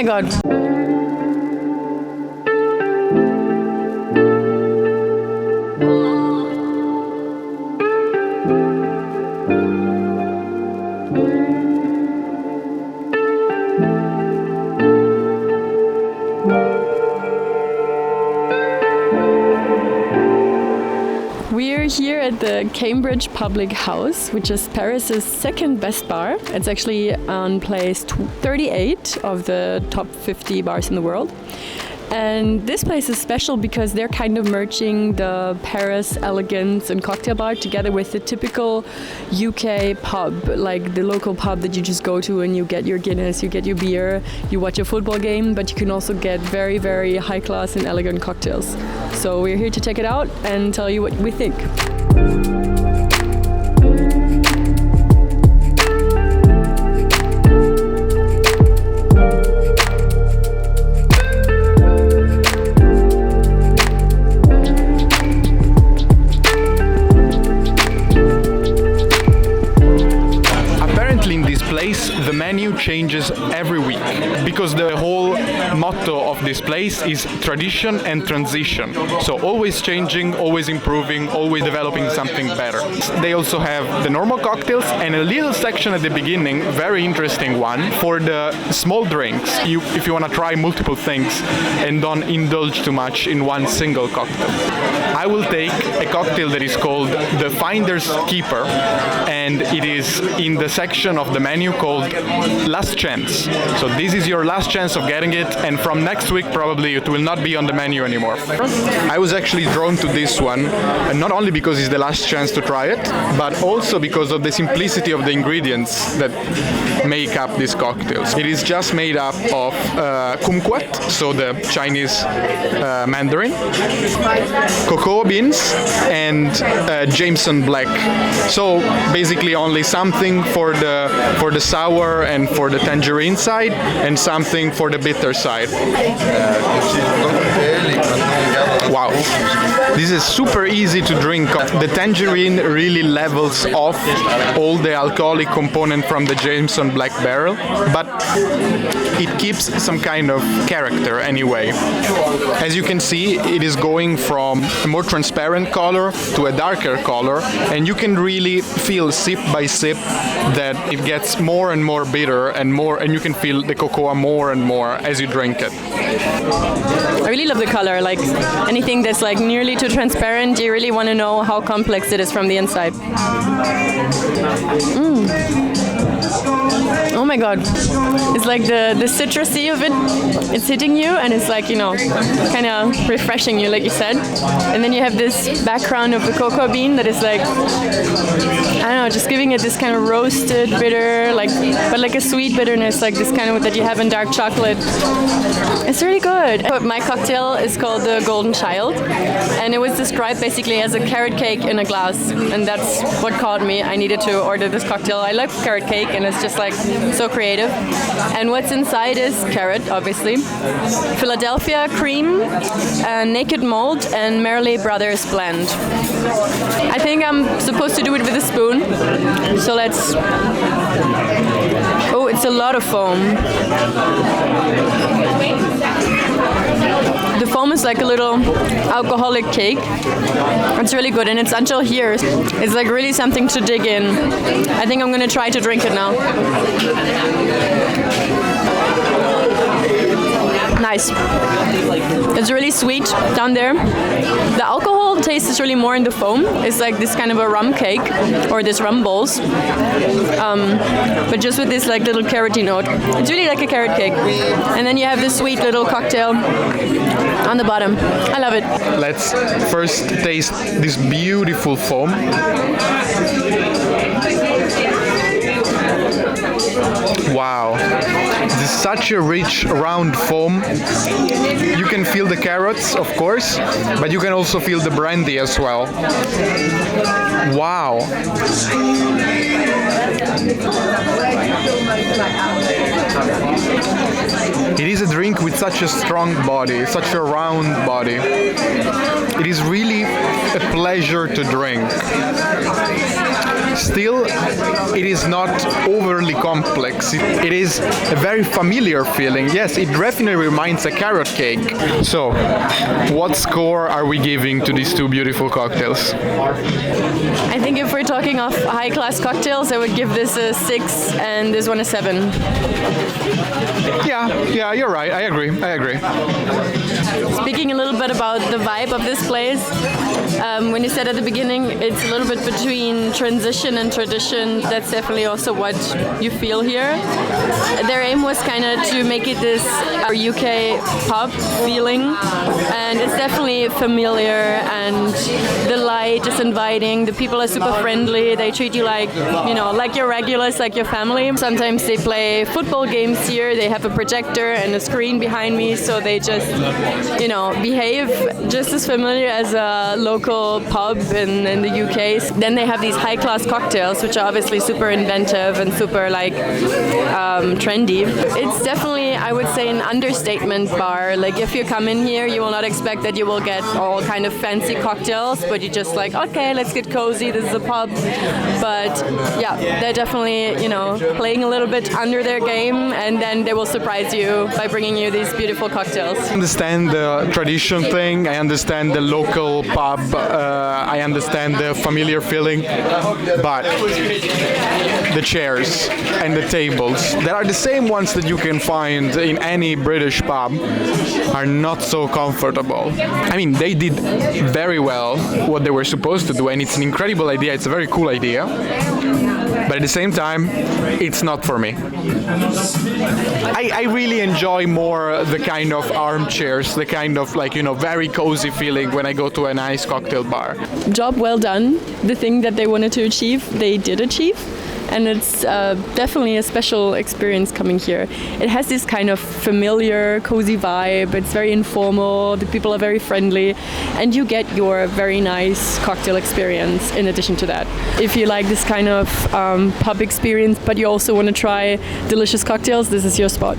my god. We're here at the Cambridge Public House, which is Paris's second best bar. It's actually on place 38 of the top 50 bars in the world. And this place is special because they're kind of merging the Paris elegance and cocktail bar together with the typical UK pub, like the local pub that you just go to and you get your Guinness, you get your beer, you watch a football game, but you can also get very, very high class and elegant cocktails. So we're here to check it out and tell you what we think. The menu changes every week because the whole motto of this place is tradition and transition. So always changing, always improving, always developing something better. They also have the normal cocktails and a little section at the beginning, very interesting one, for the small drinks. If you want to try multiple things and don't indulge too much in one single cocktail. I will take a cocktail that is called the Finder's Keeper, and it is in the section of the menu called Last Chance. So this is your last chance of getting it, and from next week probably it will not be on the menu anymore. I was actually drawn to this one, and not only because it's the last chance to try it, but also because of the simplicity of the ingredients that make up these cocktails. It is just made up of kumquat, so the Chinese mandarin, cocoa beans, and Jameson Black. So basically only something for the sour and for the tangerine side, and something for the bitter side. Wow, this is super easy to drink. The tangerine really levels off all the alcoholic component from the Jameson Black barrel, but it keeps some kind of character anyway. As you can see, it is going from a more transparent color to a darker color, and you can really feel sip by sip that it gets more and more bitter and you can feel the cocoa more and more as you drink it. I really love the color. Like anything that's like nearly too transparent, you really want to know how complex it is from the inside. Oh my god. It's like the citrusy of it, it's hitting you, and it's like, you know, kind of refreshing you, like you said. And then you have this background of the cocoa bean that is like, I don't know, just giving it this kind of roasted bitter, like, but like a sweet bitterness, like this kind of that you have in dark chocolate. It's really good. My cocktail is called the Golden Child, and it was described basically as a carrot cake in a glass, and that's what caught me. I needed to order this cocktail. I love carrot cake, and it's just like so creative. And what's inside is carrot, obviously, Philadelphia cream, naked malt, and Merle Brothers blend. I think I'm supposed to do it with a spoon, so let's... Oh, it's a lot of foam. The foam is like a little alcoholic cake. It's really good, and it's until here. It's like really something to dig in. I think I'm gonna try to drink it now. Nice. It's really sweet down there. The alcohol taste is really more in the foam. It's like this kind of a rum cake, or this rum balls, but just with this like little carroty note. It's really like a carrot cake. And then you have this sweet little cocktail on the bottom. I love it. Let's first taste this beautiful foam. Wow, this is such a rich round foam. You can feel the carrots, of course, but you can also feel the brandy as well. Wow. It is a drink with such a strong body, such a round body. It is really a pleasure to drink. still it is not overly complex. It is a very familiar feeling. Yes, it definitely reminds a carrot cake. So, what score are we giving to these two beautiful cocktails? I think if we're talking of high-class cocktails, I would give this a 6 and this one a 7. Yeah, you're right. I agree. Speaking a little bit about the vibe of this place, when you said at the beginning it's a little bit between transition and tradition, that's definitely also what you feel here. Their aim was kind of to make it this UK pub feeling, and it's definitely familiar, and the light is inviting, the people are super friendly, they treat you like your regulars, like your family. Sometimes they play football games here, they have a projector and a screen behind me, so they just behave just as familiar as a local pub in the UK. Then they have these high-class cocktails, which are obviously super inventive and super trendy. It's definitely, I would say, an understatement bar. Like if you come in here, you will not expect that you will get all kind of fancy cocktails, but you're just like, okay, let's get cozy, this is a pub. But yeah, they're definitely, playing a little bit under their game, and then they will surprise you by bringing you these beautiful cocktails. I understand the tradition thing, I understand the local pub, I understand the familiar feeling, but the chairs and the tables that are the same ones that you can find in any British pub are not so comfortable. I mean, they did very well what they were supposed to do, and it's an incredible idea, it's a very cool idea, but at the same time, it's not for me. I really enjoy more the kind of armchairs, the kind of very cozy feeling when I go to a nice cocktail bar. Job well done. The thing that they wanted to achieve, they did achieve. And it's definitely a special experience coming here. It has this kind of familiar, cozy vibe. It's very informal. The people are very friendly, and you get your very nice cocktail experience in addition to that. If you like this kind of pub experience, but you also want to try delicious cocktails, this is your spot.